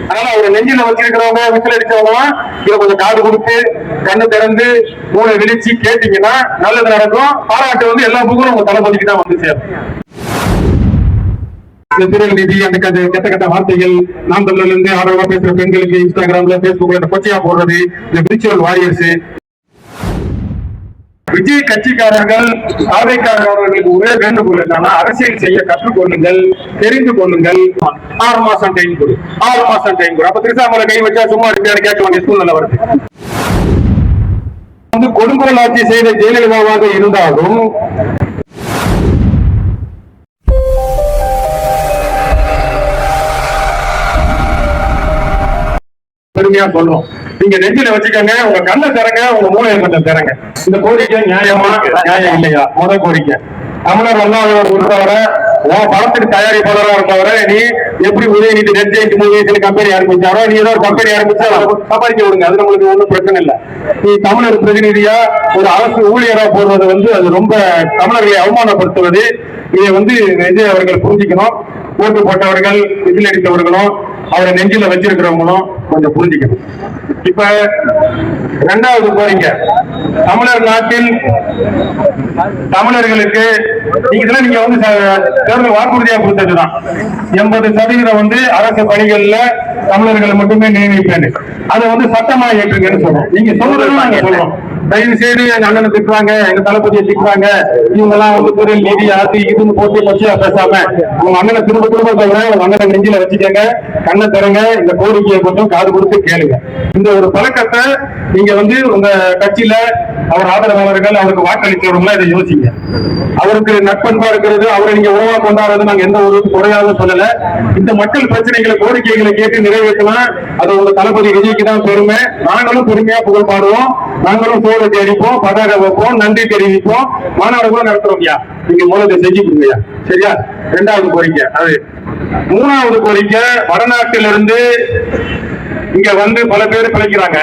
அதனால அவரை நெஞ்சில வச்சிருக்கிறவங்க விசில் அடிச்சவங்க இதை கொஞ்சம் காது கொடுத்து கண்ணு திறந்து மூளை விழிச்சு கேட்டீங்கன்னா நல்லது நடக்கும். பாராட்டு வந்து எல்லா புகழும் உங்க தளபதிக்கு தான் வந்து சேரும். இந்த திருநெல் நிதி அந்த கெட்ட கெட்ட வார்த்தைகள் நாம் தமிழ்ல இருந்து ஆர்வமா பேசுற பெண்களுக்கு இன்ஸ்டாகிராம்ல பேஸ்புக்ல கொச்சையா போடுறது, இந்த விரிச்சுவல் வாரியர்ஸ் விஜய் கட்சிக்காரர்கள் ஆதரிக்காரர்களுக்கு ஒரே வேண்டுகோள் என்னன்னா அரசியல் செய்ய கற்றுக்கொள்ளுங்கள், தெரிந்து கொள்ளுங்கள். 6 மாசம் டைம் கொடு, 6 மாசம் டைம் கொடு. அப்ப திருசாமலை கை வச்சா சும்மா இருக்கான்னு கேட்க வேண்டிய சூழ்நிலை வருது. வந்து கொடுங்கோல் ஆட்சி செய்த ஜெயலலிதாவாக இருந்தாலும் பெருமையா சொல்றோம். நீங்க நெஞ்சில வச்சுக்கோங்க, உங்க கண்ணை தரங்க, உங்க மூளையை கொஞ்சம் தரங்க. இந்த கோரிக்கை நியாயமா நியாயம் இல்லையா? முதல் கோரிக்கை தமிழர் வல்லாதவர் பொறுத்தவரை படத்துக்கு தயாரிப்பாளராக இருந்தவர நீ எப்படி உதயநிதி நெட் மூவிஸ் கம்பெனி ஆரம்பிச்சாரோ நீ ஏதோ ஒரு கம்பெனி ஆரம்பிச்சா சம்பாதிக்க விடுங்க, அது நம்மளுக்கு ஒன்றும் பிரச்சனை இல்லை. நீ தமிழர் பிரதிநிதியா ஒரு அரசு ஊழியரா போடுறது வந்து அது ரொம்ப தமிழர்களை அவமானப்படுத்துவது. இதை வந்து விஜய் அவர்கள் புரிஞ்சுக்கணும். ஓட்டு போட்டவர்கள் விசில் அடித்தவர்களும் அவரை நெஞ்சில வச்சிருக்கிறவங்களும் கொஞ்சம் புரிஞ்சுக்கணும். இப்ப 2வது கோரிக்கை, தமிழர் நாட்டில் தமிழர்களுக்கு இதெல்லாம் நீங்க வந்து தேர்தல் வாக்குறுதியா கொடுத்ததுதான். 80% வந்து அரசு பணிகள்ல தமிழர்களை மட்டுமே நியமிப்பேன், அதை வந்து சட்டமா ஏற்றுங்கன்னு சொல்றோம். நீங்க சொல்றதும் நாங்க சொல்றோம். தயவு செய்து எங்க அண்ணனை திட்டுறாங்க, எங்க தளபதியை திட்டுறாங்க, இவங்க எல்லாம் வந்து தொழில் நிதி அது இதுன்னு போட்டு பச்சியா பேசாம உங்க அண்ணனை திரும்ப திரும்ப சொல்றேன், உங்க அண்ணனை நெஞ்சில வச்சுக்கங்க, கண்ணை தரங்க, இந்த கோரிக்கையை கொஞ்சம் காது கொடுத்து கேளுங்க. இந்த ஒரு பழக்கத்தை நீங்க வந்து உங்க கட்சியில அவர் ஆதரவாளர்கள் அவருக்கு வாக்களித்தவர்களா இதை யோசிங்க. அவருக்கு நட்பண்பா இருக்கிறது, அவரை நீங்க உறவா கொண்டாடுறது நாங்க எந்த ஒரு குறையாக சொல்லல. இந்த மக்கள் பிரச்சனைகளை கோரிக்கைகளை கேட்டு நிறைவேற்றலாம், அது உங்க தளபதி விஜய்க்கு தான் பெருமை. நாங்களும் பெருமையா புகழ் பாடுவோம், நாங்களும் சோழத்தை அடிப்போம், பதாக வைப்போம், நன்றி தெரிவிப்போம், மாநாடு கூட நடத்துறோம். நீங்க மூலத்தை செஞ்சு கொடுங்க. சரியா? 2வது கோரிக்கை அது. 3வது கோரிக்கை, வடநாட்டிலிருந்து இங்க வந்து பல பேர் பிழைக்கிறாங்க,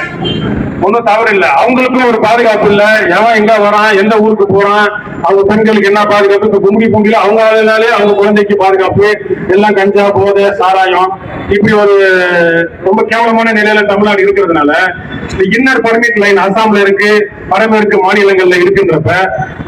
ஒன்னும் தவறு இல்லை. அவங்களுக்கும் ஒரு பாதுகாப்பு இல்ல. எவன் எங்க வரான், எந்த ஊருக்கு போறான், அவங்க பெண்களுக்கு என்ன பாதுகாப்பு? இப்ப கும்பி கும்பில அவங்க அவங்க குழந்தைக்கு பாதுகாப்பு எல்லாம் கஞ்சா போதை சாராயம் இப்படி ஒரு ரொம்ப கேவலமான நிலையில தமிழ்நாடு இருக்கிறதுனால இன்னர் பர்மிட் லைன் அசாம்ல இருக்கு, வடமேற்கு மாநிலங்கள்ல இருக்குன்றப்ப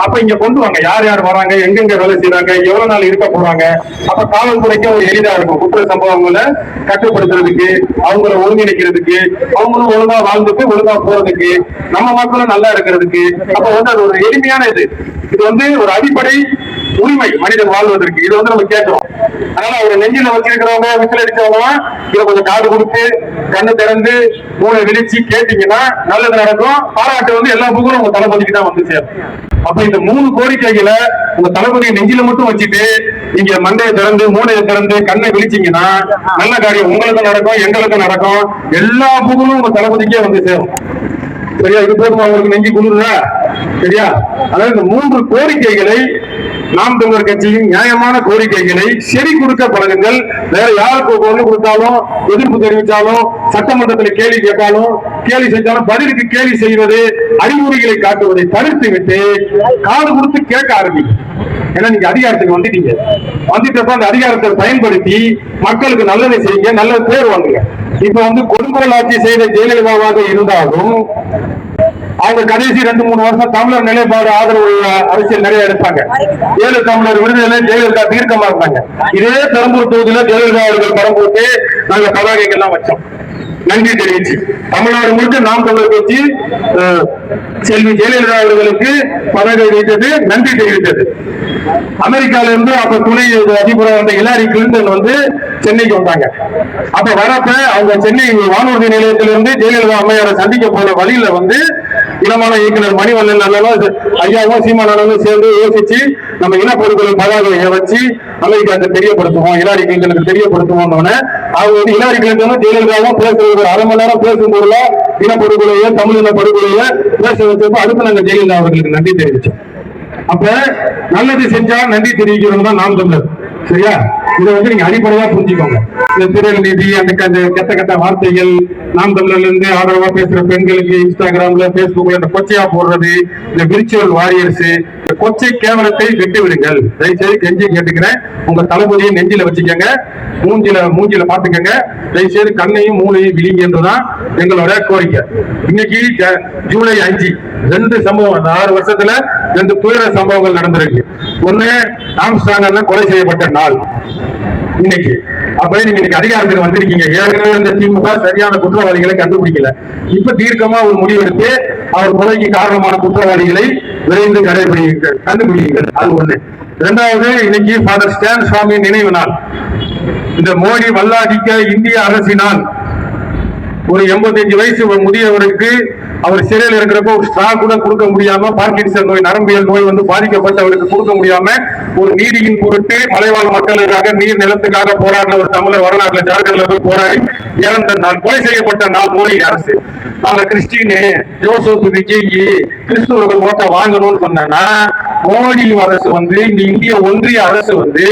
அப்ப இங்க கொண்டு வாங்க. யார் யார் வராங்க, எங்கெங்க வேலை செய்யறாங்க, எவ்வளவு நாள் இருக்க போறாங்க. அப்ப காவல்துறைக்கு ஒரு எளிதா இருக்கும் குற்ற சம்பவங்களை கட்டுப்படுத்துறதுக்கு, அவங்களை ஒருங்கிணைக்கிறதுக்கு, அவங்களும் ஒழுங்கா வாழ்ந்துட்டு ஒழுங்கா போறதுக்கு, நம்ம மக்களும் நல்லா இருக்கிறதுக்கு. அப்ப வந்து அது ஒரு எளிமையான இது வந்து ஒரு அடிப்படை உரிமை மனிதன் வாழ்வதற்கு. இது வந்து நம்ம கேட்கிறோம். அதனால அவரை நெஞ்சில வச்சிருக்கிறவங்க விசில் அடிச்சவங்க இதை கொஞ்சம் காது கொடுத்து கண்ணு திறந்து மூளை விழிச்சு கேட்டீங்கன்னா நல்லது நடக்கும். பாராட்டு வந்து எல்லா புகழும் உங்க தளபதிக்கு தான் வந்து சேரும். அப்ப இந்த 3 கோரிக்கைகளை உங்க தளபதியை நெஞ்சில மட்டும் வச்சுட்டு நீங்க மண்டையை திறந்து மூளையை திறந்து கண்ணை விழிச்சீங்கன்னா நல்ல காரியம் உங்களுக்கும் நடக்கும், எங்களுக்கும் நடக்கும். எல்லா புகழும் உங்க தளபதிக்கே வந்து சேரும். சரியா? இது போதுமா உங்களுக்கு நெஞ்சு குளிர்றா? சரியா? அதாவது இந்த 3 கோரிக்கைகளை நாம் தமிழர் கட்சியின் நியாயமான கோரிக்கைகளை செறி கொடுக்க பழகுங்கள். வேற யாருக்கு பொருள் கொடுத்தாலும் எதிர்ப்பு தெரிவித்தாலும் சட்டமன்றத்தில் கேள்வி கேட்டாலும் கேலி செஞ்சாலும் பதிலுக்கு கேலி செய்வது, அறிகுறிகளை காட்டுவதை தவிர்த்து விட்டு காது கொடுத்து கேட்க ஆரம்பிங்க. ஏன்னா நீங்க அதிகாரத்துக்கு வந்துட்டீங்க. வந்துட்டப்ப அந்த அதிகாரத்தை பயன்படுத்தி மக்களுக்கு நல்லதை செய்யுங்க, நல்ல பேர் வாங்குங்க. இப்ப வந்து கொடுங்கோல் ஆட்சி செய்த ஜெயலலிதாவாக இருந்தாலும் அவங்க கடைசி 2-3 வருஷம் தமிழர் நிலைப்பாடு ஆதரவு அரசியல் நிறைய எடுப்பாங்க. 7 தமிழர் விடுதலை ஜெயலலிதா தீர்க்கமா இருந்தாங்க. இதே பெரம்பூர் தொகுதியில ஜெயலலிதா அவர்கள் படம் போட்டு நாங்க பதாகைகள் எல்லாம் வச்சோம், நன்றி தெரிவிச்சு. தமிழ்நாடு முழுக்க நாம் தமிழர் கட்சி செல்வி ஜெயலலிதா அவர்களுக்கு பதாகை வைத்தது, நன்றி தெரிவித்தது. அமெரிக்கால இருந்து அப்ப துணை அதிபராக வந்த ஹிலாரி கிளின்டன் வந்து சென்னைக்கு வந்தாங்க. அப்ப வரப்ப அவங்க சென்னை வானூர்தி நிலையத்திலிருந்து ஜெயலலிதா அம்மையாரை சந்திக்க போன வழியில வந்து இளமான இயக்குனர் மணிவண்ணன் ஐயாவும் சீமானும் சேர்ந்து யோசிச்சு நம்ம இனப்படுகொலை பதாகையை வச்சு அமெரிக்காவுக்கு தெரியப்படுத்துவோம், ஹிலாரி கிளின்டனுக்கு தெரியப்படுத்துவோம். அவங்க வந்து ஹிலாரி கிளின்டனும் ஜெயலலிதாவும் பேசுறது 1/2 மணி நேரம் பேசும்போதுல இனப்படுகொலையை தமிழ் இனப்படுகொலையை பேச வச்சப்போ அடுத்து நாங்க ஜெயலலிதா அவர்களுக்கு நன்றி தெரிவிச்சோம். அப்ப நல்லது செஞ்சா நன்றி தெரிவிக்கிறோம் தான் நாம் தமிழர். சரியா? இதை வந்து நீங்க அடிப்படையா புரிஞ்சுக்கோங்க. இந்த திருநெல் நிதி அந்த கெட்ட கெட்ட வார்த்தைகள், நாம் தமிழர்ல இருந்து ஆதரவா பேசுற பெண்களுக்கு இன்ஸ்டாகிராம்ல பேஸ்புக்ல இந்த கொச்சையா போடுறது, இந்த விர்ச்சுவல் வாரியர்ஸ், இந்த கொச்சை கேவலத்தை விட்டு விடுங்கள். தயவுசெய்து கெஞ்சி கேட்டுக்கிறேன். உங்க தளபதியை நெஞ்சில வச்சுக்கோங்க, மூஞ்சில பாத்துக்கங்க. தயவுசெய்து கண்ணையும் மூளையும் விழிங்கன்றதுதான் எங்களோட கோரிக்கை. இன்னைக்கு ஜூலை 5 2 சம்பவம், அந்த 6 வருஷத்துல 2 துயர சம்பவங்கள் நடந்திருக்கு. ஒண்ணு, ஆம்ஸ்ட்ராங் கொலை செய்யப்பட்ட நாள் இன்னைக்கு. அப்ப நீங்க இன்னைக்கு அதிகாரத்துக்கு வந்திருக்கீங்க. ஏற்கனவே இந்த திமுக சரியான குற்றவாளிகளை கண்டுபிடிக்கல. இப்ப தீர்க்கமா ஒரு முடிவெடுத்து அவர் கொலைக்கு காரணமான குற்றவாளிகளை விரைந்து கண்டுபிடிங்க. அது ஒண்ணு. இரண்டாவது, இன்னைக்கு ஃபாதர் ஸ்டான் சுவாமி நினைவு நாள். இந்த மோடி வல்லாதிக்க இந்திய அரசினால் ஒரு 85 வயசு முதியவருக்கு அவர் சிறையில் இருக்கிறப்ப ஒரு ஸ்ட்ரா கூட கொடுக்க முடியாம, பார்க்கின்சன் நோய், நரம்பியல் நோய் வந்து பாதிக்கப்பட்டவருக்கு கொடுக்க முடியாம, ஒரு நீதியின் பொருட்டு மலைவாழ் மக்களுக்காக நீர் நிலத்துக்காக போராடின ஒரு தமிழர் வரலாற்றுல ஜார்க்கண்ட்ல போய் போராடி இறந்த நாள், கொலை செய்யப்பட்ட நாள் மோடி அரசு. நாங்க கிறிஸ்டின் ஜோசப் விஜய் கிறிஸ்துவர்கள் ஓட்ட வாங்கணும்னு சொன்னா, மோடி அரசு வந்து இந்த இந்திய ஒன்றிய அரசு வந்து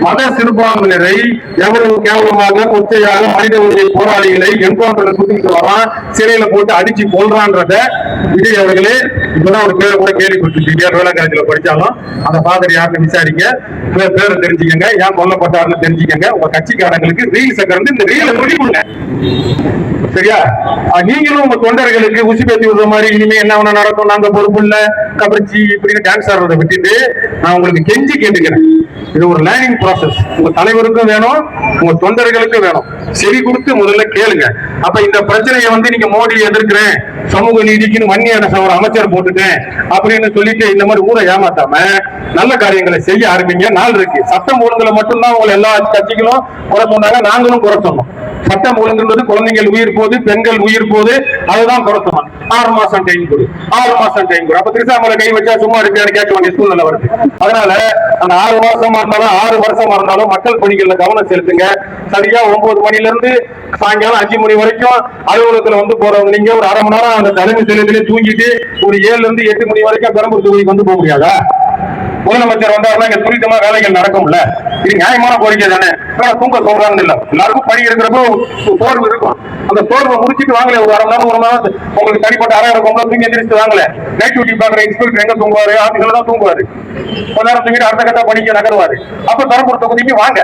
மத சிறுபான்மையினரை எவ்வளவு கேவலமாக கொச்சையாக மனித உரிமை போராளிகளை என்கவுண்டர்ல சுத்திட்டு வரான், சிறையில போட்டு அடிச்சு கொள்றான்றத விஜய் அவர்களே இப்பதான் ஒரு பேரை கூட கேள்விப்பட்டிருக்கீங்க. வேலைக்காலத்துல படிச்சாலும் அந்த ஃபாதர் யாருன்னு விசாரிங்க, பேரை தெரிஞ்சுக்கங்க, ஏன் கொல்லப்பட்டாருன்னு தெரிஞ்சுக்கங்க. உங்க கட்சிக்காரங்களுக்கு ரீல்ஸை கறந்து இந்த ரீல சொல்லி கொடுங்க. சரியா? நீங்களும் உங்க தொண்டர்களுக்கு உசி பேத்தி விடுற மாதிரி இனிமே என்ன ஒண்ணு நடக்கும், நாங்க பொறுப்பு இல்ல கபர்ச்சி இப்படின்னு டான்ஸ் ஆடுறதை விட்டுட்டு நான் உங்களுக்கு கெஞ்சி கேட்டுக்கிறேன். இது ஒரு லேர்னிங் ப்ராசஸ். உங்க தலைவருக்கும் வேணும், உங்க தொண்டர்களுக்கும் வேணும். செவி கொடுத்து முதல்ல கேளுங்க. அப்ப இந்த பிரச்சனையை வந்து நீங்க மோடி எதிர்க்கிறேன், சமூக நீதிக்குன்னு மன்னிய ஒரு அமைச்சர் போட்டுட்டேன் அப்படின்னு சொல்லிட்டு இந்த மாதிரி ஊரை ஏமாத்தாம நல்ல காரியங்களை செய்ய ஆரம்பிங்க. நாள் இருக்கு. சட்டம் ஒழுங்குல மட்டும்தான் உங்களை எல்லா கட்சிகளும் குறை சொன்னாங்க, நாங்களும் குறை சொன்னோம். சட்டம் ஒழுங்குன்றது குழந்தைகள் உயிர் போது, பெண்கள் உயிர் போது, அதுதான் குறை சொன்னாங்க. 6 மாசம் டைம் கொடு, 6 மாசம் டைம் கொடு. அப்ப திருசாமலை கை வச்சா சும்மா இருப்பியான்னு கேட்க வேண்டிய சூழ்நிலை வருது. அதனால அந்த 6 மாசமா இருந்தாலும் 6 வருஷமா இருந்தாலும் மக்கள் பணிகள்ல கவனம் செலுத்துங்க. சரியா 9 மணில இருந்து சாயங்காலம் 5 மணி வரைக்கும் அலுவலகத்துல வந்து போறவங்க நீங்க ஒரு 1/2 மணி நேரம் அந்த தலைமை செயலகத்திலே தூங்கிட்டு ஒரு 7 இருந்து 8 மணி வரைக்கும் பெரம்பூர் தொகுதிக்கு வந்து போக முடியாதா? முதலமைச்சர் வந்தாருன்னா இங்க துரிதமா வேலைகள் நடக்கும்ல. இது நியாயமான கோரிக்கை தானே. தூங்க சொல்றான்னு இல்ல, எல்லாருக்கும் பணி இருக்கிறப்போ சோர்வு இருக்கும். அந்த சோர்வை முடிச்சுட்டு வாங்கல, ஒரு 1/2 மணி நேரம் 1 மணி நேரம் உங்களுக்கு தனிப்பட்ட அறை இருக்கும்ல, தூங்கி எந்திரிச்சு வாங்கல. நைட் டியூட்டி பாக்குற இன்ஸ்பெக்டர் எங்க தூங்குவாரு? ஆபீஸ்ல தான் தூங்குவாரு. கொஞ்ச நேரம் தூங்கிட்டு அடுத்த கட்ட பணிக்கு நகருவாரு. அப்ப பெரம்பூர் தொகுதிக்கு வாங்க.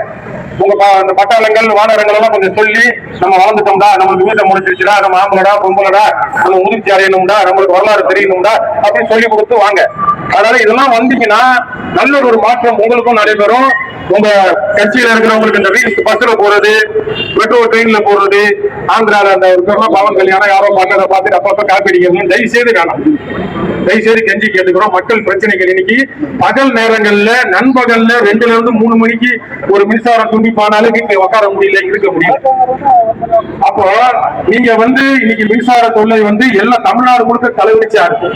உங்க அந்த பட்டாளங்கள் வானரங்கள் எல்லாம் கொஞ்சம் சொல்லி, நம்ம வளர்ந்துட்டோம்டா, நம்மளுக்கு வீட்டை முடிச்சிருச்சுடா, நம்ம ஆம்பளடா பொம்பளடா, நம்ம முதிர்ச்சி அடையணும்டா, நம்மளுக்கு வரலாறு தெரியணும்டா அப்படின்னு சொல்லி கொடுத்து வாங்க. அதனால இதெல்லாம் வந்தீங்கன்னா நல்ல ஒரு மாற்றம் உங்களுக்கும் நடைபெறும். உங்க கட்சியில இருக்கிறவங்களுக்கு இந்த ரீல்ஸ் பஸ்ல போறது, மெட்ரோ ட்ரெயின்ல போறது, ஆந்திரால அந்த பவன் கல்யாணம் யாரோ பார்க்கறத பார்த்துட்டு அப்பப்ப காப்பி அடிக்கிறது தயவு செய்து காணும். தயவுசெய்து கெஞ்சி கேட்டுக்கிறோம். மக்கள் பிரச்சனைகள் இன்னைக்கு பகல் நேரங்கள்ல நண்பகல்ல 2ல இருந்து 3 மணிக்கு ஒரு மின்சார துண்டிப்பானாலும் வீட்டுல உட்கார முடியல, இருக்க முடியல. அப்போ நீங்க வந்து இன்னைக்கு மின்சார தொல்லை வந்து எல்லா தமிழ்நாடு முழுக்க தலைவரிச்சா இருக்கு.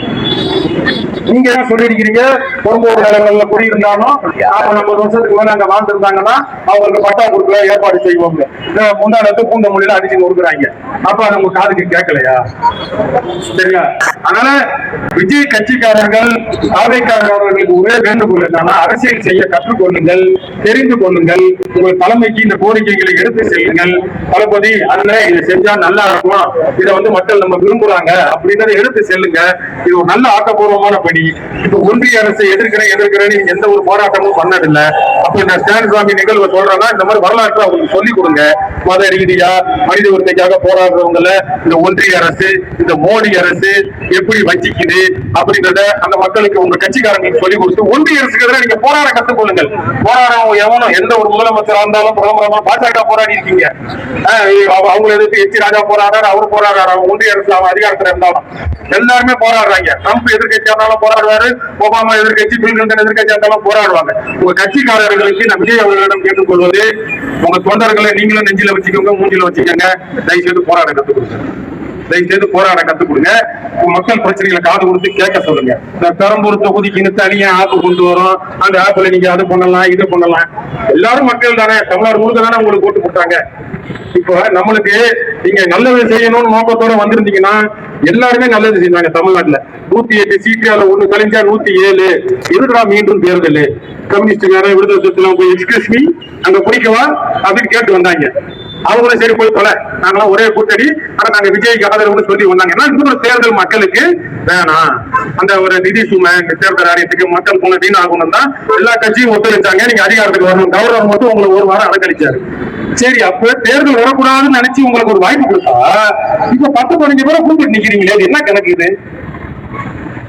நீங்க என்ன சொல்லிருக்கீங்க? பொறும்போர் நிலங்கள்ல குடியிருந்தாலும் 40 வருஷத்துக்கு மேல அங்க வாழ்ந்துருந்தாங்கன்னா அவங்களுக்கு பட்டா கொடுக்கல, ஏற்பாடு செய்வோம். முந்தானத்து பூந்த மொழியில அடிச்சு கொடுக்குறாங்க. அப்ப அது உங்க காதுக்கு கேட்கலையா? சரியா? அதனால விஜய் கட்சிக்காரர்கள் சாதைக்காரர்களுக்கு ஒரே வேண்டுகோள் என்னன்னா, அரசியல் செய்ய கற்றுக்கொள்ளுங்கள், தெரிந்து கொள்ளுங்கள். உங்கள் தலைமைக்கு இந்த கோரிக்கைகளை எடுத்து செல்லுங்கள். தளபதி அண்ணன் இதை செஞ்சா நல்லா இருக்கும், இதை வந்து மக்கள் நம்ம விரும்புறாங்க அப்படின்றத எடுத்து செல்லுங்க. இது ஒரு நல்ல ஆக்கப்பூர்வமான பணி. இப்ப ஒன்றிய அரசை எதிர்க்கிறேன்னு எந்த ஒரு போராட்டமும் பண்ணதில்லை. அப்ப இந்த ஸ்டான் சுவாமி நிகழ்வு சொல்றாங்கன்னா இந்த மாதிரி வரலாற்றை அவங்களுக்கு சொல்லிக் கொடுங்க. மத ரீதியா மனித உரிமைக்காக போராடுறவங்கள இந்த ஒன்றிய அரசு, இந்த மோடி அரசு எப்படி வஞ்சிக்குது அப்படின்றத அந்த மக்களுக்கு உங்க கட்சிக்காரங்களுக்கு சொல்லிக் கொடுத்து ஒன்றிய அரசுக்கு எதிராக நீங்க போராட கற்றுக்கொள்ளுங்கள். போராடுறவங்க எவனும் எந்த ஒரு முதலமைச்சரா இருந்தாலும் பிரதமரா பாஜக போராடி இருக்கீங்க. அவங்களை எதிர்த்து எச் ராஜா போராடுறாரு, அவரு போராடுறாரு. ஒன்றிய அரசு அதிகாரத்துல இருந்தாலும் எல்லாருமே போராடுறாங்க. ட்ரம்ப் எதிர்கட்சியா இருந்தாலும் போராடுவாரு, ஒபாமா எதிர்கட்சி, பில் கிளின்டன் எதிர்கட்சியா இருந்தாலும் போராடுவாங்க. உங்க கட்சிக்காரர்களுக்கு நான் விஜய் அவர்களிடம் கேட்டுக்கொள்வது, உங்க தொண்டர்களை நீங்களும் நெஞ்சில வச்சுக்கோங்க, மூஞ்சில வச்சுக்கோங்க. தயவு செய்து போராட கத்துக் கொடுங்க. தயவுசெய்து போராட கத்துக் கொடுங்க. மக்கள் பிரச்சனைகளை காது கொடுத்து கேட்க சொல்லுங்க. இந்த பெரம்பூர் தொகுதிக்குன்னு தனியா ஆப்பு கொண்டு வரும். அந்த ஆப்ல நீங்க அது பண்ணலாம் இது பண்ணலாம். எல்லாரும் மக்கள் தானே, தமிழ்நாடு முழுக்க தானே உங்களுக்கு ஓட்டு போட்டாங்க. இப்போ நம்மளுக்கு நீங்க நல்லது செய்யணும்னு நோக்கத்தோட வந்திருந்தீங்கன்னா எல்லாருமே நல்லது செய்வாங்க. தமிழ்நாட்டுல 108 சீட்டு, அதுல 1 கழிஞ்சா 107. எதுக்குடா மீண்டும் தேர்தல்? கம்யூனிஸ்டுக்கார விடுதலை சொத்துல போய் எக்ஸ்கியூஸ் மீ அங்க பிடிக்கவா அப்படின்னு கேட்டு வந்தாங்க. அவங்களும் சரி போய் போல, நாங்களாம் ஒரே கூட்டணி, ஆனா நாங்க விஜய்க்கு ஆதரவுன்னு சொல்லி வந்தாங்கன்னா இந்த தேர்தல் மக்களுக்கு வேணாம். அந்த ஒரு நிதி சுமை தேர்தல் ஆணையத்துக்கு மக்கள் போன வீண் ஆகணும் தான் எல்லா கட்சியும் ஒத்துழைச்சாங்க. நீங்க அதிகாரத்துக்கு வரணும். கவர்னர் மட்டும் உங்களுக்கு ஒரு வாரம் அலக்கழிச்சாரு. சரி, அப்ப தேர்தல் வரக்கூடாதுன்னு நினைச்சு உங்களுக்கு ஒரு வாய்ப்பு கொடுத்தா இப்ப 10-15 பேரை கூப்பிட்டு நிக்கிறீங்களே, என்ன கணக்கு இது?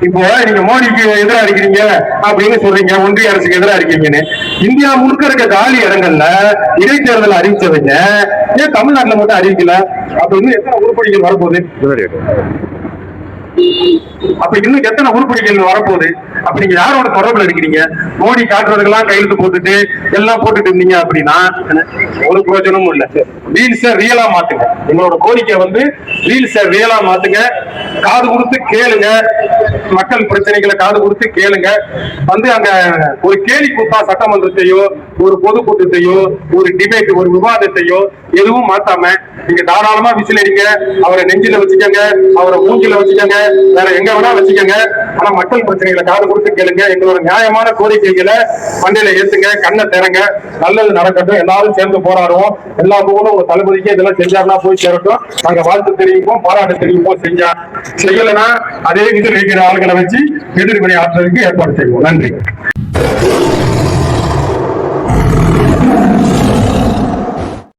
இப்போ நீங்க மோடிக்கு எதிராக இருக்கிறீங்க அப்படின்னு சொல்றீங்க, ஒன்றிய அரசுக்கு எதிராக இருக்கீங்கன்னு. இந்தியா முழுக்க இருக்க காலி இடங்கள்ல இடைத்தேர்தல் அறிவிச்சவங்க ஏன் தமிழ்நாட்டுல மட்டும் அறிவிக்கல? அப்ப இன்னும் எத்தனை உருப்படிகள் வரப்போகுது? அப்ப இன்னும் எத்தனை உருப்படிகள் வரப்போகுது? அப்ப நீங்க யாரோட தொடர்புல இருக்கிறீங்க? மோடி காட்டுறதுக்கெல்லாம் கையெழுத்து போட்டுட்டு எல்லாம் போட்டுட்டு இருந்தீங்க அப்படின்னா ஒரு பிரயோஜனமும் இல்ல. ரீல்ஸ ரியலா மாத்துங்க. எங்களோட கோரிக்கை வந்து ரீல்ஸ ரியலா மாத்துங்க. காது கொடுத்து கேளுங்க. மக்கள் பிரச்சனைகளை காது கொடுத்து கேளுங்க. வந்து அங்க ஒரு கேலி கூத்தா சட்டமன்றத்தையோ ஒரு பொதுக்கூட்டத்தையோ ஒரு டிபேட் ஒரு விவாதத்தையோ எதுவும் மாத்தாம நீங்க தாராளமா விசிலடிங்க. அவரை நெஞ்சில வச்சுக்கோங்க, அவரை மூஞ்சில வச்சுக்கோங்க, வேற எங்க வேணா வச்சுக்கோங்க. ஆனா மக்கள் பிரச்சனைகளை காது கொடுத்து கேளுங்க. எங்களோட நியாயமான கோரிக்கைகளை மண்டையில ஏத்துங்க, கண்ணை திறங்க. நல்லது நடக்கட்டும். எல்லாரும் சேர்ந்து போராடுவோம். எல்லா போகணும் உங்க தளபதிக்கு இதெல்லாம் செஞ்சாருன்னா போய் சேரட்டும். நாங்க வாழ்த்து தெரிவிப்போம், பாராட்டு தெரிவிப்போம். செய்யலைன்னா அதே விதில் இருக்கிற ஆளுகளை வச்சு எதிர்வினை ஆற்றுறதுக்கு ஏற்பாடு செய்வோம். நன்றி.